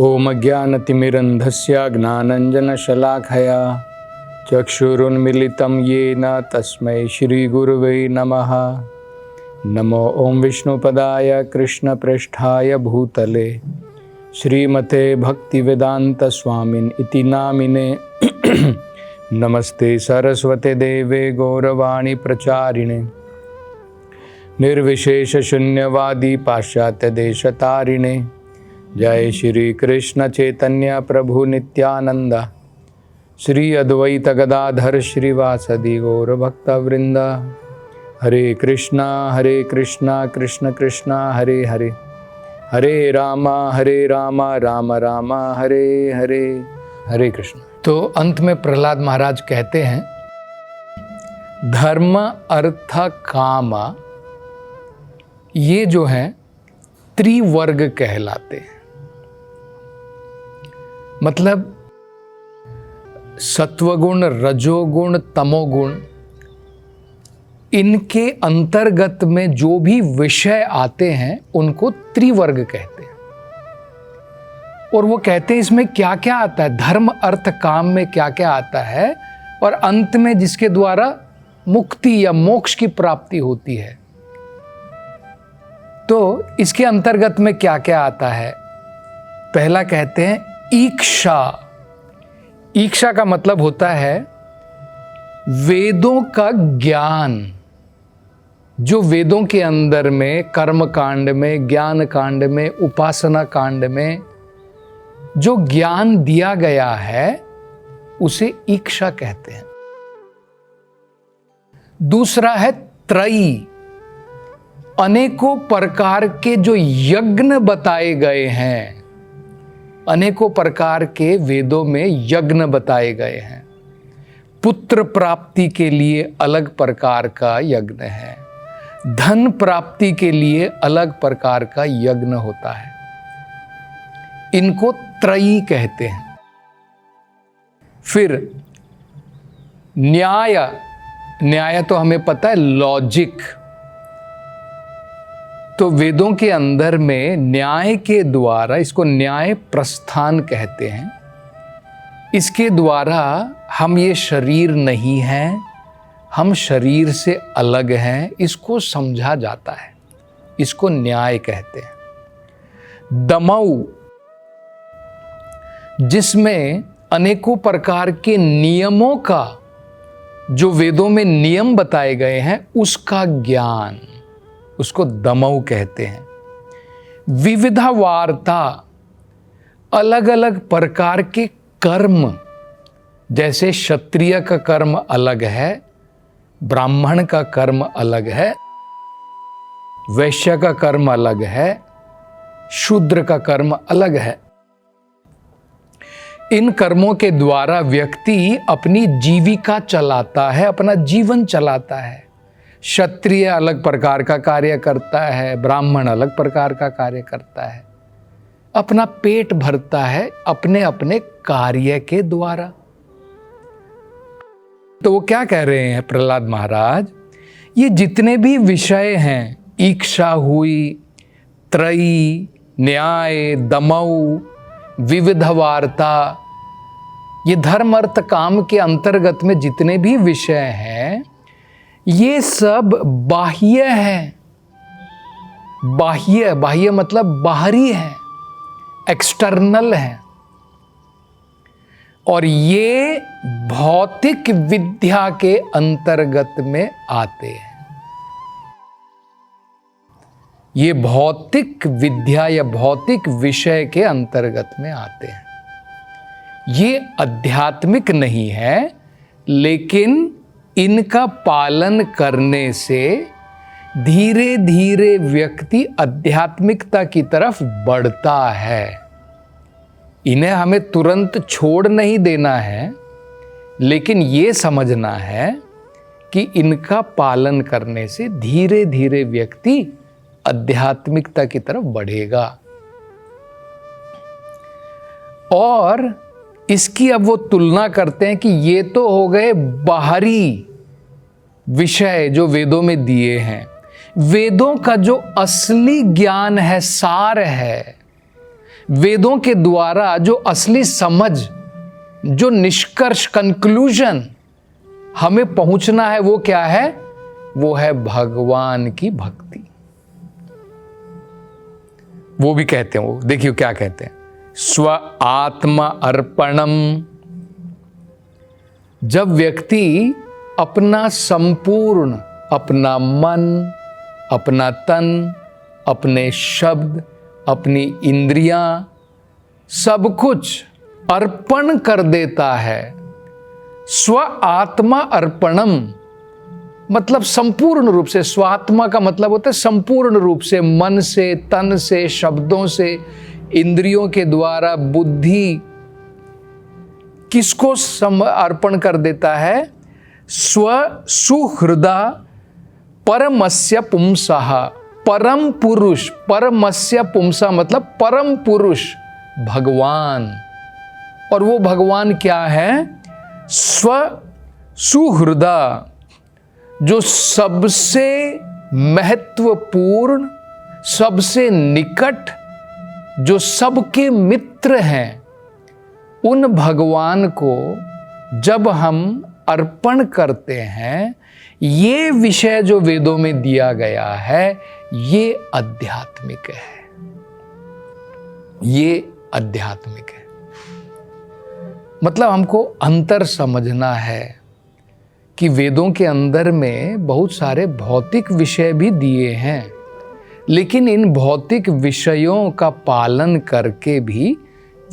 ओम ज्ञानतिमिरन्धस्य ज्ञानाञ्जनशलाखया चक्षुरुन्मीलितं येन तस्मै श्रीगुरुवे नमः। नमो ओम विष्णुपदाय कृष्णप्रेष्ठाय भूतले श्रीमते भक्तिवेदान्तस्वामिन् इति नामिने नमस्ते सरस्वते देवे गौरवाणी प्रचारिणे निर्विशेष शून्यवादी पाश्चात्य देशतारिणे। जय श्री कृष्ण चैतन्य प्रभु नित्यानंद श्री अद्वैत गदाधर श्रीवासदि गौर भक्त वृंद। हरे कृष्णा कृष्ण कृष्णा हरे हरे, हरे राम राम राम हरे हरे, हरे कृष्ण। तो अंत में प्रहलाद महाराज कहते हैं धर्म अर्थ काम ये जो हैं त्रिवर्ग कहलाते हैं। मतलब सत्वगुण, रजोगुण, तमोगुण, इनके अंतर्गत में जो भी विषय आते हैं उनको त्रिवर्ग कहते हैं। और वो कहते हैं इसमें क्या क्या आता है, धर्म अर्थ काम में क्या क्या आता है, और अंत में जिसके द्वारा मुक्ति या मोक्ष की प्राप्ति होती है। तो इसके अंतर्गत में क्या क्या आता है। पहला कहते हैं ईक्षा। ईक्षा का मतलब होता है वेदों का ज्ञान, जो वेदों के अंदर में कर्म कांड में, ज्ञान कांड में, उपासना कांड में जो ज्ञान दिया गया है उसे ईक्षा कहते हैं। दूसरा है त्रयी। अनेकों प्रकार के जो यज्ञ बताए गए हैं, अनेकों प्रकार के वेदों में यज्ञ बताए गए हैं। पुत्र प्राप्ति के लिए अलग प्रकार का यज्ञ है, धन प्राप्ति के लिए अलग प्रकार का यज्ञ होता है। इनको त्रयी कहते हैं। फिर न्याय। न्याय तो हमें पता है, लॉजिक। तो वेदों के अंदर में न्याय के द्वारा, इसको न्याय प्रस्थान कहते हैं, इसके द्वारा हम ये शरीर नहीं हैं, हम शरीर से अलग हैं, इसको समझा जाता है। इसको न्याय कहते हैं। दमऊ, जिसमें अनेकों प्रकार के नियमों का, जो वेदों में नियम बताए गए हैं उसका ज्ञान, उसको दमऊ कहते हैं। विविधा वार्ता, अलग अलग प्रकार के कर्म, जैसे क्षत्रिय का कर्म अलग है, ब्राह्मण का कर्म अलग है, वैश्य का कर्म अलग है, शूद्र का कर्म अलग है। इन कर्मों के द्वारा व्यक्ति अपनी जीविका चलाता है, अपना जीवन चलाता है। क्षत्रिय अलग प्रकार का कार्य करता है, ब्राह्मण अलग प्रकार का कार्य करता है, अपना पेट भरता है अपने अपने कार्य के द्वारा। तो वो क्या कह रहे हैं प्रहलाद महाराज, ये जितने भी विषय हैं, ईक्षा हुई, त्रयी, न्याय, दमऊ, विविध वार्ता, ये धर्म अर्थ काम के अंतर्गत में जितने भी विषय हैं ये सब बाह्य है। बाह्य, बाह्य मतलब बाहरी है, एक्सटर्नल है। और ये भौतिक विद्या के अंतर्गत में आते हैं। ये भौतिक विद्या या भौतिक विषय के अंतर्गत में आते हैं। ये आध्यात्मिक नहीं है, लेकिन इनका पालन करने से धीरे धीरे व्यक्ति आध्यात्मिकता की तरफ बढ़ता है। इन्हें हमें तुरंत छोड़ नहीं देना है, लेकिन ये समझना है कि इनका पालन करने से धीरे धीरे व्यक्ति आध्यात्मिकता की तरफ बढ़ेगा। और इसकी अब वो तुलना करते हैं कि ये तो हो गए बाहरी विषय जो वेदों में दिए हैं। वेदों का जो असली ज्ञान है, सार है, वेदों के द्वारा जो असली समझ, जो निष्कर्ष, कंक्लूजन हमें पहुंचना है, वो क्या है? वो है भगवान की भक्ति। वो भी कहते हैं, वो देखिए क्या कहते हैं, स्व आत्मा अर्पणम। जब व्यक्ति अपना संपूर्ण, अपना मन, अपना तन, अपने शब्द, अपनी इंद्रियां, सब कुछ अर्पण कर देता है, स्व आत्मा अर्पणम मतलब संपूर्ण रूप से। स्वात्मा का मतलब होता है संपूर्ण रूप से, मन से, तन से, शब्दों से, इंद्रियों के द्वारा, बुद्धि, किसको अर्पण कर देता है? स्व सुहृदा परमस्य पुंसः, परम पुरुष, परमस्य पुंसा मतलब परम पुरुष भगवान। और वो भगवान क्या है? स्व सुहृदा, जो सबसे महत्वपूर्ण, सबसे निकट, जो सबके मित्र हैं, उन भगवान को जब हम अर्पण करते हैं, ये विषय जो वेदों में दिया गया है, ये आध्यात्मिक है। ये आध्यात्मिक है। मतलब हमको अंतर समझना है कि वेदों के अंदर में बहुत सारे भौतिक विषय भी दिए हैं, लेकिन इन भौतिक विषयों का पालन करके भी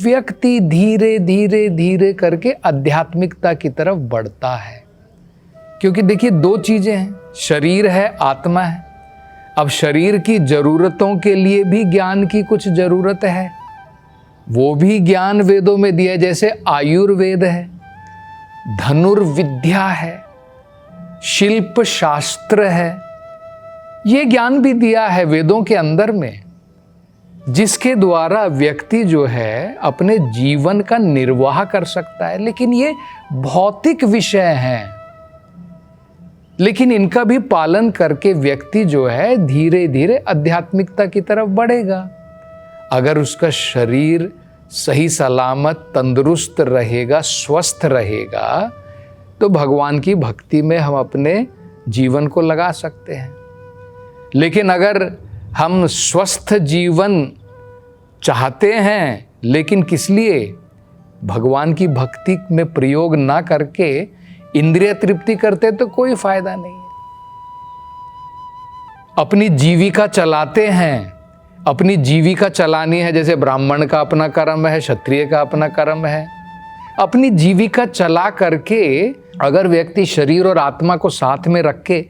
व्यक्ति धीरे धीरे धीरे करके आध्यात्मिकता की तरफ बढ़ता है। क्योंकि देखिए दो चीजें हैं, शरीर है, आत्मा है। अब शरीर की जरूरतों के लिए भी ज्ञान की कुछ जरूरत है, वो भी ज्ञान वेदों में दिया है। जैसे आयुर्वेद है, धनुर्विद्या है, शिल्प शास्त्र है, ये ज्ञान भी दिया है वेदों के अंदर में, जिसके द्वारा व्यक्ति जो है अपने जीवन का निर्वाह कर सकता है। लेकिन ये भौतिक विषय हैं, लेकिन इनका भी पालन करके व्यक्ति जो है धीरे धीरे आध्यात्मिकता की तरफ बढ़ेगा। अगर उसका शरीर सही सलामत तंदुरुस्त रहेगा, स्वस्थ रहेगा, तो भगवान की भक्ति में हम अपने जीवन को लगा सकते हैं। लेकिन अगर हम स्वस्थ जीवन चाहते हैं, लेकिन किस लिए? भगवान की भक्ति में प्रयोग ना करके इंद्रिय तृप्ति करते, तो कोई फायदा नहीं है। अपनी जीविका चलाते हैं, अपनी जीविका चलानी है, जैसे ब्राह्मण का अपना कर्म है, क्षत्रिय का अपना कर्म है। अपनी जीविका चला करके अगर व्यक्ति शरीर और आत्मा को साथ में रख के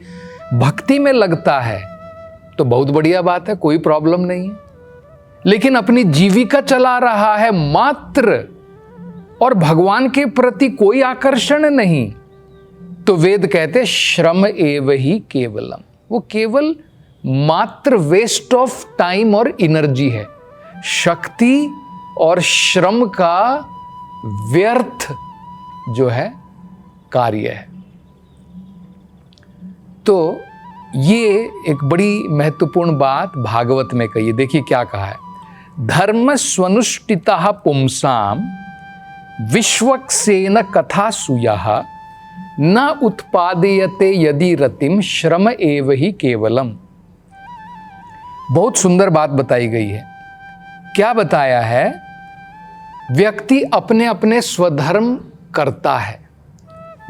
भक्ति में लगता है, तो बहुत बढ़िया बात है, कोई प्रॉब्लम नहीं है। लेकिन अपनी जीविका चला रहा है मात्र, और भगवान के प्रति कोई आकर्षण नहीं, तो वेद कहते श्रम एव ही केवलम, वो केवल मात्र वेस्ट ऑफ टाइम और एनर्जी है, शक्ति और श्रम का व्यर्थ जो है कार्य है। तो ये एक बड़ी महत्वपूर्ण बात भागवत में कही है। देखिए क्या कहा है, धर्म स्वनुष्ठितः पुंसाम विश्वक्सेन कथा सुयः न उत्पादयते यदि रतिम श्रम एव ही केवलम। बहुत सुंदर बात बताई गई है। क्या बताया है? व्यक्ति अपने अपने स्वधर्म करता है।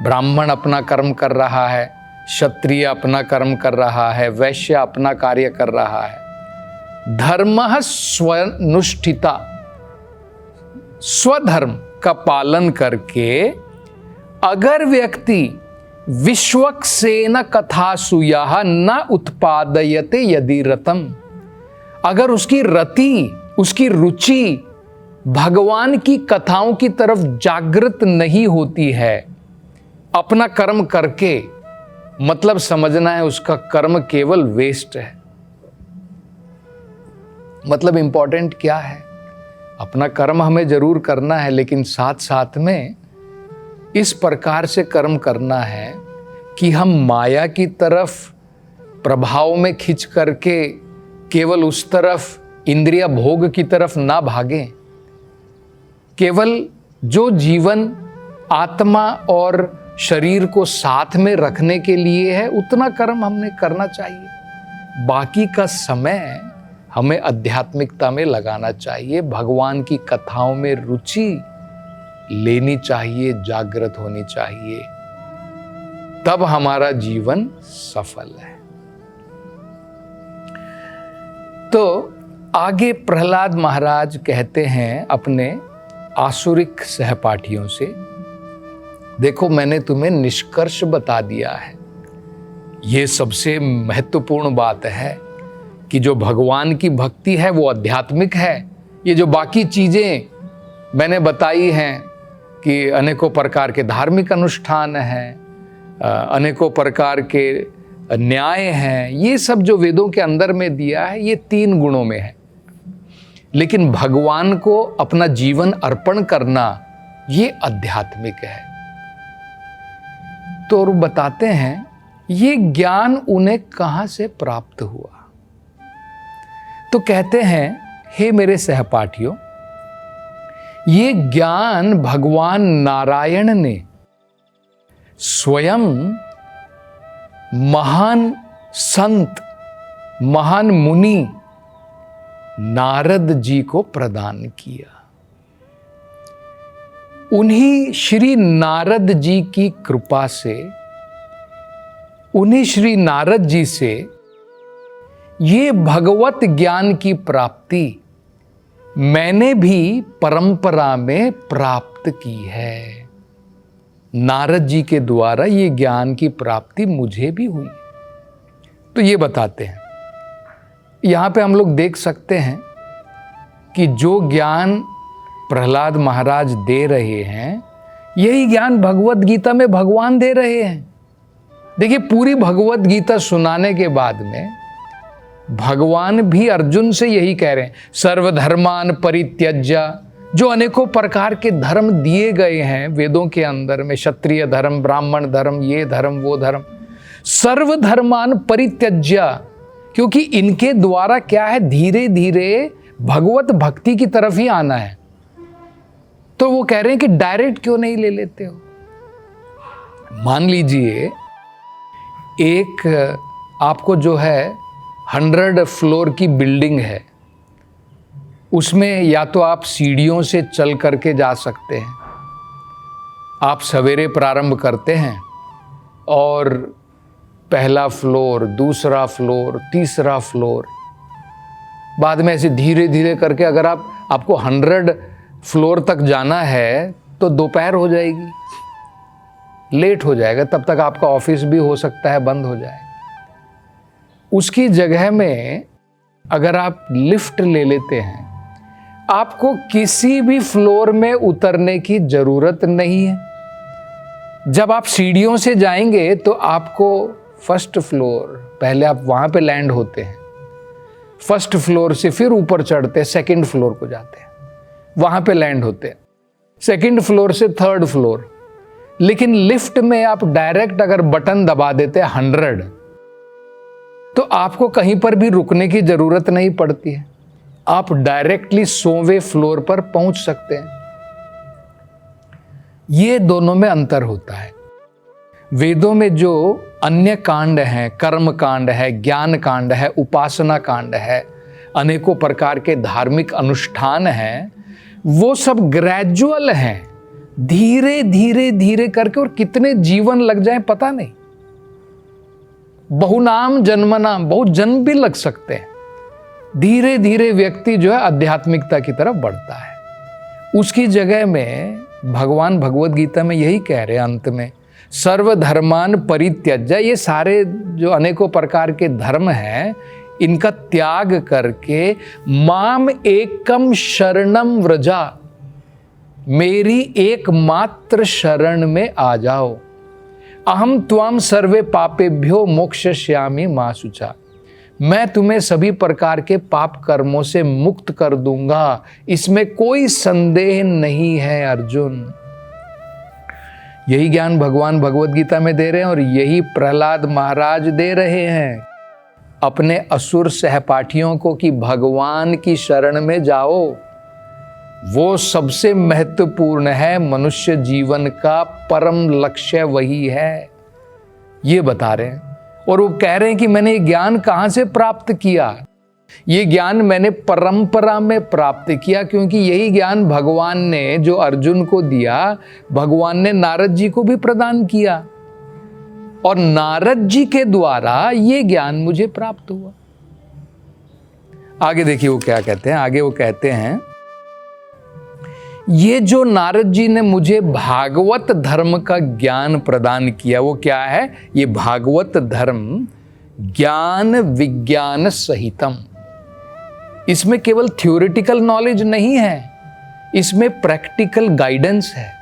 ब्राह्मण अपना कर्म कर रहा है, क्षत्रिय अपना कर्म कर रहा है, वैश्य अपना कार्य कर रहा है। धर्मः स्वनुष्ठिता, स्वधर्म का पालन करके अगर व्यक्ति विश्वक्सेन कथा सुयः न उत्पादयते यदि रतम, अगर उसकी रति, उसकी रुचि भगवान की कथाओं की तरफ जागृत नहीं होती है, अपना कर्म करके, मतलब समझना है उसका कर्म केवल वेस्ट है। मतलब इंपॉर्टेंट क्या है? अपना कर्म हमें जरूर करना है, लेकिन साथ साथ में इस प्रकार से कर्म करना है कि हम माया की तरफ प्रभाव में खिंच करके केवल उस तरफ इंद्रिय भोग की तरफ ना भागें। केवल जो जीवन आत्मा और शरीर को साथ में रखने के लिए है उतना कर्म हमने करना चाहिए। बाकी का समय हमें आध्यात्मिकता में लगाना चाहिए, भगवान की कथाओं में रुचि लेनी चाहिए, जागृत होनी चाहिए, तब हमारा जीवन सफल है। तो आगे प्रहलाद महाराज कहते हैं अपने आसुरिक सहपाठियों से, देखो मैंने तुम्हें निष्कर्ष बता दिया है। ये सबसे महत्वपूर्ण बात है कि जो भगवान की भक्ति है वो आध्यात्मिक है। ये जो बाकी चीजें मैंने बताई हैं कि अनेकों प्रकार के धार्मिक अनुष्ठान हैं, अनेकों प्रकार के न्याय हैं, ये सब जो वेदों के अंदर में दिया है ये 3 गुणों में है। लेकिन भगवान को अपना जीवन अर्पण करना ये आध्यात्मिक है। तो और बताते हैं ये ज्ञान उन्हें कहां से प्राप्त हुआ। तो कहते हैं, हे मेरे सहपाठियों, ये ज्ञान भगवान नारायण ने स्वयं महान संत, महान मुनि नारद जी को प्रदान किया। उन्हीं श्री नारद जी की कृपा से, उन्हीं श्री नारद जी से ये भगवत ज्ञान की प्राप्ति मैंने भी परंपरा में प्राप्त की है। नारद जी के द्वारा ये ज्ञान की प्राप्ति मुझे भी हुई। तो ये बताते हैं, यहां पे हम लोग देख सकते हैं कि जो ज्ञान प्रहलाद महाराज दे रहे हैं यही ज्ञान भगवत गीता में भगवान दे रहे हैं। देखिए, पूरी भगवत गीता सुनाने के बाद में भगवान भी अर्जुन से यही कह रहे हैं, सर्वधर्मान परित्यज्य। जो अनेकों प्रकार के धर्म दिए गए हैं वेदों के अंदर में, क्षत्रिय धर्म, ब्राह्मण धर्म, ये धर्म वो धर्म, सर्वधर्मान परित्यज्य, क्योंकि इनके द्वारा क्या है, धीरे धीरे भगवत भक्ति की तरफ ही आना है। तो वो कह रहे हैं कि डायरेक्ट क्यों नहीं ले लेते हो। मान लीजिए एक आपको जो है 100 फ्लोर की बिल्डिंग है, उसमें या तो आप सीढ़ियों से चल करके जा सकते हैं। आप सवेरे प्रारंभ करते हैं और पहला फ्लोर, दूसरा फ्लोर, तीसरा फ्लोर, बाद में ऐसे धीरे धीरे करके अगर आपको 100 फ्लोर तक जाना है तो दोपहर हो जाएगी, लेट हो जाएगा, तब तक आपका ऑफिस भी हो सकता है बंद हो जाए। उसकी जगह में अगर आप लिफ्ट ले लेते हैं, आपको किसी भी फ्लोर में उतरने की जरूरत नहीं है। जब आप सीढ़ियों से जाएंगे तो आपको फर्स्ट फ्लोर, पहले आप वहां पे लैंड होते हैं, फर्स्ट फ्लोर से फिर ऊपर चढ़ते हैं, सेकंड फ्लोर को जाते हैं, वहां पे लैंड होते हैं, सेकंड फ्लोर से थर्ड फ्लोर। लेकिन लिफ्ट में आप डायरेक्ट अगर बटन दबा देते हैं 100, तो आपको कहीं पर भी रुकने की जरूरत नहीं पड़ती है, आप डायरेक्टली 100वें फ्लोर पर पहुंच सकते हैं। ये दोनों में अंतर होता है। वेदों में जो अन्य कांड हैं, कर्म कांड है, ज्ञान कांड है, उपासना कांड है, अनेकों प्रकार के धार्मिक अनुष्ठान हैं, वो सब ग्रेजुअल हैं, धीरे धीरे धीरे करके, और कितने जीवन लग जाए पता नहीं। बहुनाम जन्मनाम, बहुत जन्म भी लग सकते हैं। धीरे धीरे व्यक्ति जो है आध्यात्मिकता की तरफ बढ़ता है। उसकी जगह में भगवान भगवत गीता में यही कह रहे हैं अंत में, सर्वधर्मान परित्यज्य। ये सारे जो अनेकों प्रकार के धर्म हैं इनका त्याग करके माम एकम शरणम व्रजा, मेरी एकमात्र शरण में आ जाओ। अहम त्वाम सर्वे पापेभ्यो मोक्षयिष्यामि मा शुचा, मैं तुम्हें सभी प्रकार के पाप कर्मों से मुक्त कर दूंगा, इसमें कोई संदेह नहीं है अर्जुन। यही ज्ञान भगवान भगवत गीता में दे रहे हैं और यही प्रहलाद महाराज दे रहे हैं। अपने असुर सहपाठियों को कि भगवान की शरण में जाओ, वो सबसे महत्वपूर्ण है। मनुष्य जीवन का परम लक्ष्य वही है, ये बता रहे हैं। और वो कह रहे हैं कि मैंने ये ज्ञान कहाँ से प्राप्त किया? ये ज्ञान मैंने परंपरा में प्राप्त किया, क्योंकि यही ज्ञान भगवान ने जो अर्जुन को दिया, भगवान ने नारद जी को भी प्रदान किया, और नारद जी के द्वारा ये ज्ञान मुझे प्राप्त हुआ। आगे देखिए वो क्या कहते हैं। आगे वो कहते हैं, ये जो नारद जी ने मुझे भागवत धर्म का ज्ञान प्रदान किया, वो क्या है? ये भागवत धर्म ज्ञान विज्ञान सहितम। इसमें केवल थ्योरेटिकल नॉलेज नहीं है, इसमें प्रैक्टिकल गाइडेंस है।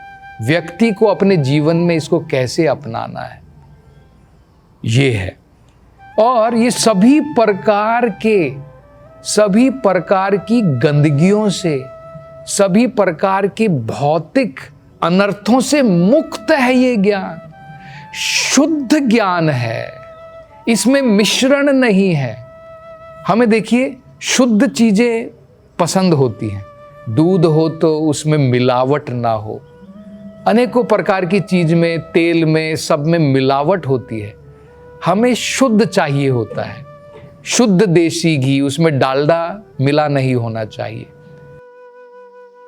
व्यक्ति को अपने जीवन में इसको कैसे अपनाना है, ये है। और ये सभी प्रकार की गंदगियों से, सभी प्रकार के भौतिक अनर्थों से मुक्त है। ये ज्ञान शुद्ध ज्ञान है, इसमें मिश्रण नहीं है। हमें देखिए शुद्ध चीजें पसंद होती हैं, दूध हो तो उसमें मिलावट ना हो। अनेकों प्रकार की चीज में, तेल में, सब में मिलावट होती है। हमें शुद्ध चाहिए होता है, शुद्ध देसी घी, उसमें डालडा मिला नहीं होना चाहिए।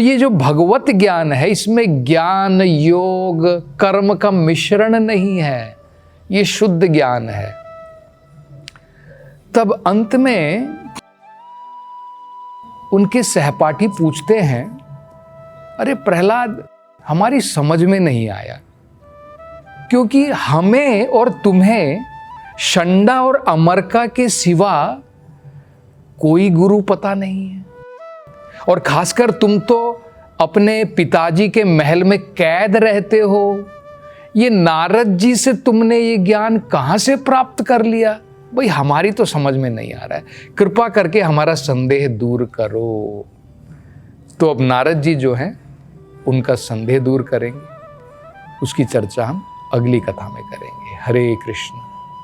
ये जो भगवत ज्ञान है, इसमें ज्ञान, योग, कर्म का मिश्रण नहीं है, ये शुद्ध ज्ञान है। तब अंत में उनके सहपाठी पूछते हैं, अरे प्रहलाद, हमारी समझ में नहीं आया, क्योंकि हमें और तुम्हें षंडा और अमरका के सिवा कोई गुरु पता नहीं है, और खासकर तुम तो अपने पिताजी के महल में कैद रहते हो। ये नारद जी से तुमने ये ज्ञान कहाँ से प्राप्त कर लिया? भाई हमारी तो समझ में नहीं आ रहा है, कृपा करके हमारा संदेह दूर करो। तो अब नारद जी जो हैं उनका संदेह दूर करेंगे, उसकी चर्चा हम अगली कथा में करेंगे। हरे कृष्ण।